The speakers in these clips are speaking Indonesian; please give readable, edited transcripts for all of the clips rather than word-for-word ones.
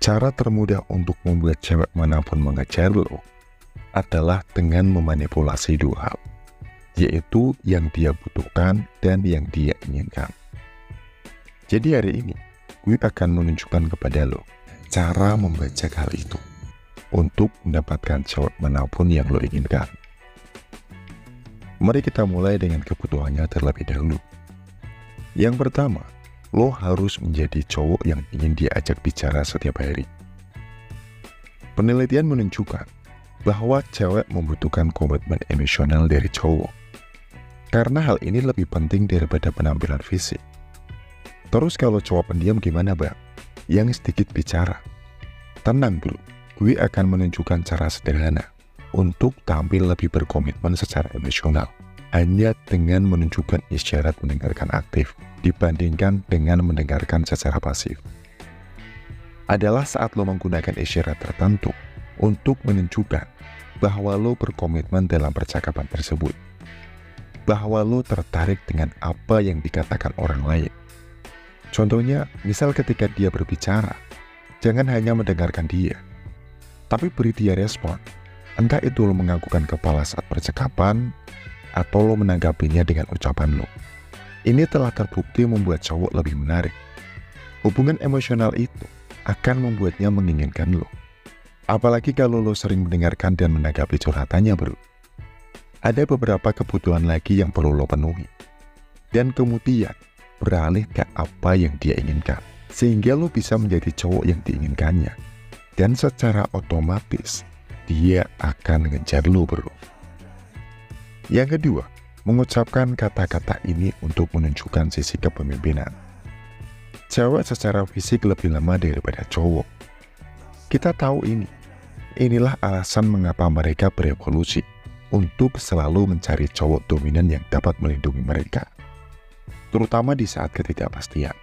Cara termudah untuk membuat cewek manapun mengejar lo adalah dengan memanipulasi dua hal, yaitu yang dia butuhkan dan yang dia inginkan. Jadi hari ini, gue akan menunjukkan kepada lo cara membaca hal itu untuk mendapatkan cewek manapun yang lo inginkan. Mari kita mulai dengan kebutuhannya terlebih dahulu. Yang pertama, lo harus menjadi cowok yang ingin diajak bicara setiap hari. Penelitian menunjukkan bahwa cewek membutuhkan komitmen emosional dari cowok. Karena hal ini lebih penting daripada penampilan fisik. Terus kalau cowok pendiam gimana bang? Yang sedikit bicara. Tenang dulu, gue akan menunjukkan cara sederhana untuk tampil lebih berkomitmen secara emosional. Hanya dengan menunjukkan isyarat mendengarkan aktif dibandingkan dengan mendengarkan secara pasif. Adalah saat lo menggunakan isyarat tertentu untuk menunjukkan bahwa lo berkomitmen dalam percakapan tersebut. Bahwa lo tertarik dengan apa yang dikatakan orang lain. Contohnya, misal ketika dia berbicara, jangan hanya mendengarkan dia, tapi beri dia respon. Entah itu lo menganggukkan kepala saat percakapan, atau lo menanggapinya dengan ucapan lo. Ini telah terbukti membuat cowok lebih menarik. Hubungan emosional itu akan membuatnya menginginkan lo. Apalagi kalau lo sering mendengarkan dan menanggapi curhatannya bro. Ada beberapa kebutuhan lagi yang perlu lo penuhi. Dan kemudian beralih ke apa yang dia inginkan. Sehingga lo bisa menjadi cowok yang diinginkannya. Dan secara otomatis dia akan ngejar lo bro. Yang kedua, mengucapkan kata-kata ini untuk menunjukkan sisi kepemimpinan. Cewek secara fisik lebih lemah daripada cowok. Kita tahu ini. Inilah alasan mengapa mereka berevolusi untuk selalu mencari cowok dominan yang dapat melindungi mereka. Terutama di saat ketidakpastian.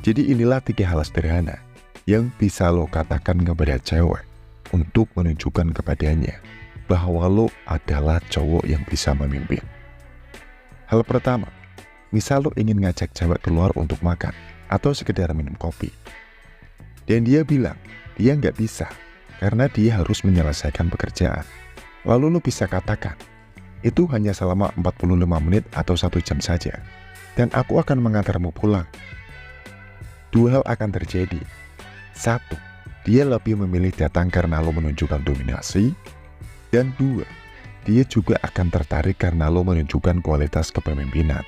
Jadi inilah 3 hal sederhana yang bisa lo katakan kepada cewek untuk menunjukkan kepadanya bahwa lo adalah cowok yang bisa memimpin. Hal pertama, misal lo ingin ngajak cewek keluar untuk makan atau sekedar minum kopi. Dan dia bilang, dia nggak bisa karena dia harus menyelesaikan pekerjaan. Lalu lo bisa katakan, itu hanya selama 45 menit atau 1 jam saja. Dan aku akan mengantarmu pulang. 2 hal akan terjadi. 1, dia lebih memilih datang karena lo menunjukkan dominasi. Dan 2, dia juga akan tertarik karena lo menunjukkan kualitas kepemimpinan.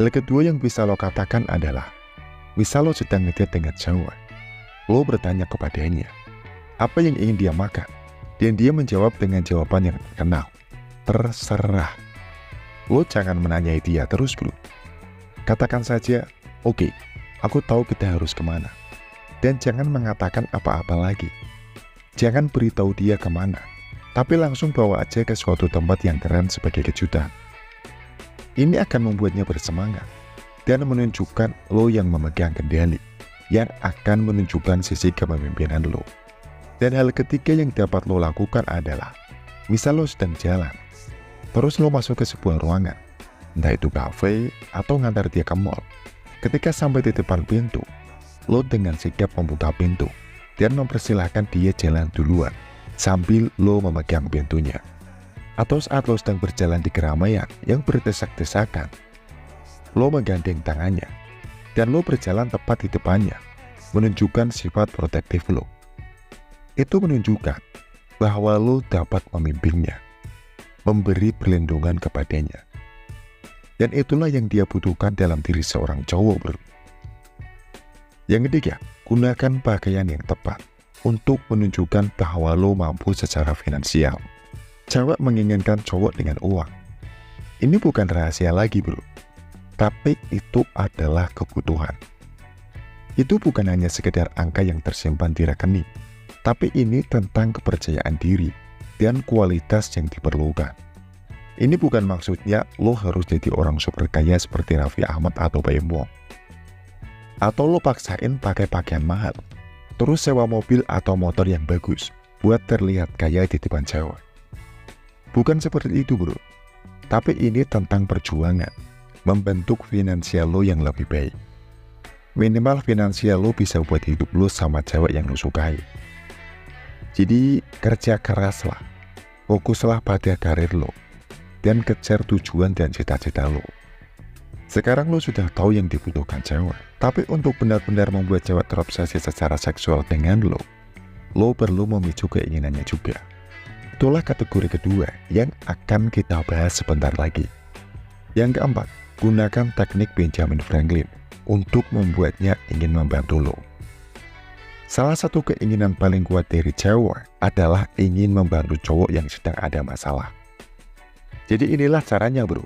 Hal kedua yang bisa lo katakan adalah, misal lo sedang ngedate dengan cewek, lo bertanya kepadanya, apa yang ingin dia makan? Dan dia menjawab dengan jawaban yang terkenal, terserah. Lo jangan menanyai dia terus bro. Katakan saja, oke, aku tahu kita harus kemana. Dan jangan mengatakan apa-apa lagi. Jangan beritahu dia kemana. Tapi langsung bawa aja ke suatu tempat yang keren sebagai kejutan. Ini akan membuatnya bersemangat dan menunjukkan lo yang memegang kendali, yang akan menunjukkan sisi kepemimpinan lo. Dan hal ketiga yang dapat lo lakukan adalah, misal lo sedang jalan, terus lo masuk ke sebuah ruangan, entah itu kafe atau ngantar dia ke mall. Ketika sampai di depan pintu, lo dengan sigap membuka pintu dan mempersilahkan dia jalan duluan. Sambil lo memegang pintunya. Atau saat lo sedang berjalan di keramaian yang berdesak-desakan, lo menggandeng tangannya dan lo berjalan tepat di depannya, menunjukkan sifat protektif lo. Itu menunjukkan bahwa lo dapat memimpinnya, memberi perlindungan kepadanya. Dan itulah yang dia butuhkan dalam diri seorang cowok bro. Yang ketiga, gunakan pakaian yang tepat untuk menunjukkan bahwa lo mampu secara finansial. Cewek menginginkan cowok dengan uang. Ini bukan rahasia lagi bro, tapi itu adalah kebutuhan. Itu bukan hanya sekedar angka yang tersimpan di rekening, tapi ini tentang kepercayaan diri dan kualitas yang diperlukan. Ini bukan maksudnya lo harus jadi orang super kaya seperti Raffi Ahmad atau Baim Wong. Atau lo paksain pakai pakaian mahal, terus sewa mobil atau motor yang bagus buat terlihat kaya di depan cewek. Bukan seperti itu bro, tapi ini tentang perjuangan membentuk finansial lo yang lebih baik. Minimal finansial lo bisa buat hidup lo sama cewek yang lo sukai. Jadi kerja keraslah, fokuslah pada karir lo, dan kejar tujuan dan cita-cita lo. Sekarang lo sudah tahu yang dibutuhkan cewek, tapi untuk benar-benar membuat cewek terobsesi secara seksual dengan lo perlu memicu keinginannya juga. Itulah kategori kedua yang akan kita bahas sebentar lagi. Yang keempat, gunakan teknik Benjamin Franklin untuk membuatnya ingin membantu lo. Salah satu keinginan paling kuat dari cewek adalah ingin membantu cowok yang sedang ada masalah. Jadi inilah caranya bro.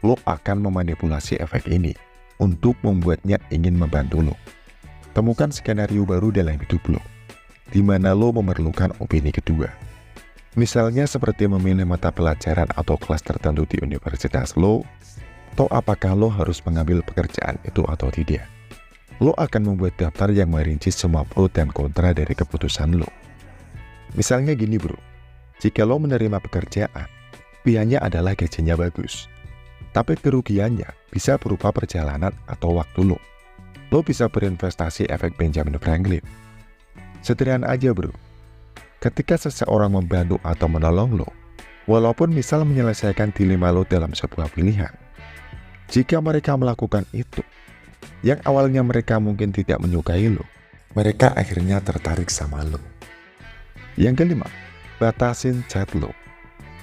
Lo akan memanipulasi efek ini untuk membuatnya ingin membantu lo. Temukan skenario baru dalam hidup lo, di mana lo memerlukan opini kedua. Misalnya seperti memilih mata pelajaran atau kelas tertentu di universitas lo, atau apakah lo harus mengambil pekerjaan itu atau tidak. Lo akan membuat daftar yang merinci semua pro dan kontra dari keputusan lo. Misalnya gini bro, jika lo menerima pekerjaan, pilihannya adalah gajinya bagus, tapi kerugiannya bisa berupa perjalanan atau waktu lo. Lo bisa berinvestasi efek Benjamin Franklin. Sederhana aja bro, ketika seseorang membantu atau menolong lo, walaupun misal menyelesaikan dilema lo dalam sebuah pilihan, jika mereka melakukan itu, yang awalnya mereka mungkin tidak menyukai lo, mereka akhirnya tertarik sama lo. Yang kelima, batasin chat lo.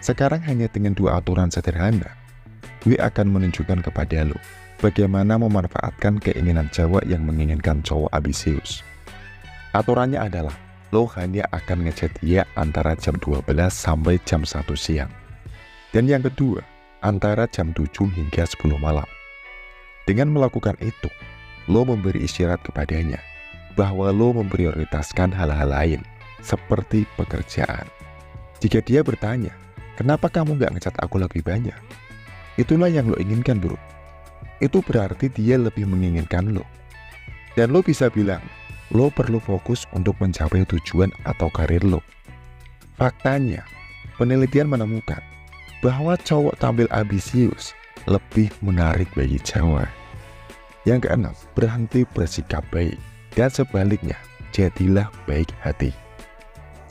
Sekarang hanya dengan 2 aturan sederhana, gue akan menunjukkan kepada lo bagaimana memanfaatkan keinginan cewek yang menginginkan cowok ambisius. Aturannya adalah, lo hanya akan ngechat dia antara jam 12 sampai jam 1 siang. Dan yang kedua, antara jam 7 hingga 10 malam. Dengan melakukan itu, lo memberi isyarat kepadanya bahwa lo memprioritaskan hal-hal lain seperti pekerjaan. Jika dia bertanya, kenapa kamu gak ngecat aku lebih banyak? Itulah yang lo inginkan bro. Itu berarti dia lebih menginginkan lo. Dan lo bisa bilang, lo perlu fokus untuk mencapai tujuan atau karir lo. Faktanya, penelitian menemukan bahwa cowok tampil ambisius lebih menarik bagi cewek. Yang keenam, berhenti bersikap baik. Dan sebaliknya, jadilah baik hati.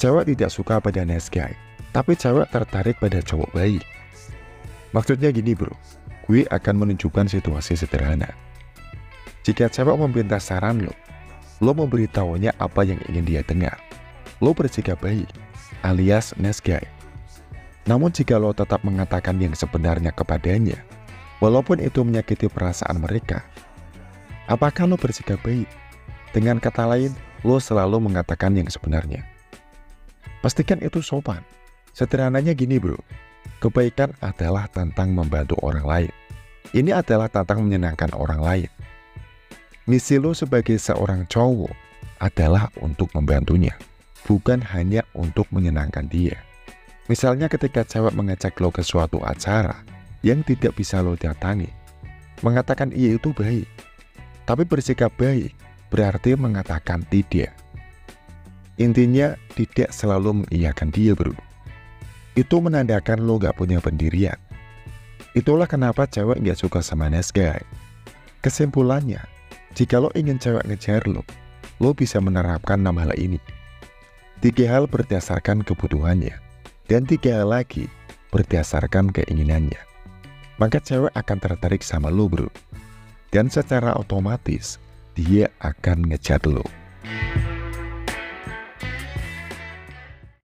Cewek tidak suka pada nice guy, tapi cewek tertarik pada cowok baik. Maksudnya gini bro, gue akan menunjukkan situasi sederhana. Jika cewek meminta saran lo memberitahunya apa yang ingin dia dengar. Lo bersikap baik, alias nice guy. Namun jika lo tetap mengatakan yang sebenarnya kepadanya, walaupun itu menyakiti perasaan mereka, apakah lo bersikap baik? Dengan kata lain, lo selalu mengatakan yang sebenarnya. Pastikan itu sopan. Sederhananya gini bro, kebaikan adalah tentang membantu orang lain. Ini adalah tentang menyenangkan orang lain. Misi lo sebagai seorang cowok adalah untuk membantunya, bukan hanya untuk menyenangkan dia. Misalnya ketika cewek mengajak lo ke suatu acara yang tidak bisa lo datangi, mengatakan iya itu baik. Tapi bersikap baik berarti mengatakan tidak. Intinya tidak selalu mengiyakan dia bro. Itu menandakan lo gak punya pendirian. Itulah kenapa cewek gak suka sama nice guy. Kesimpulannya, jika lo ingin cewek ngejar lo bisa menerapkan 6 hal ini. 3 hal berdasarkan kebutuhannya, dan 3 hal lagi berdasarkan keinginannya. Maka cewek akan tertarik sama lo bro. Dan secara otomatis, dia akan ngejar lo.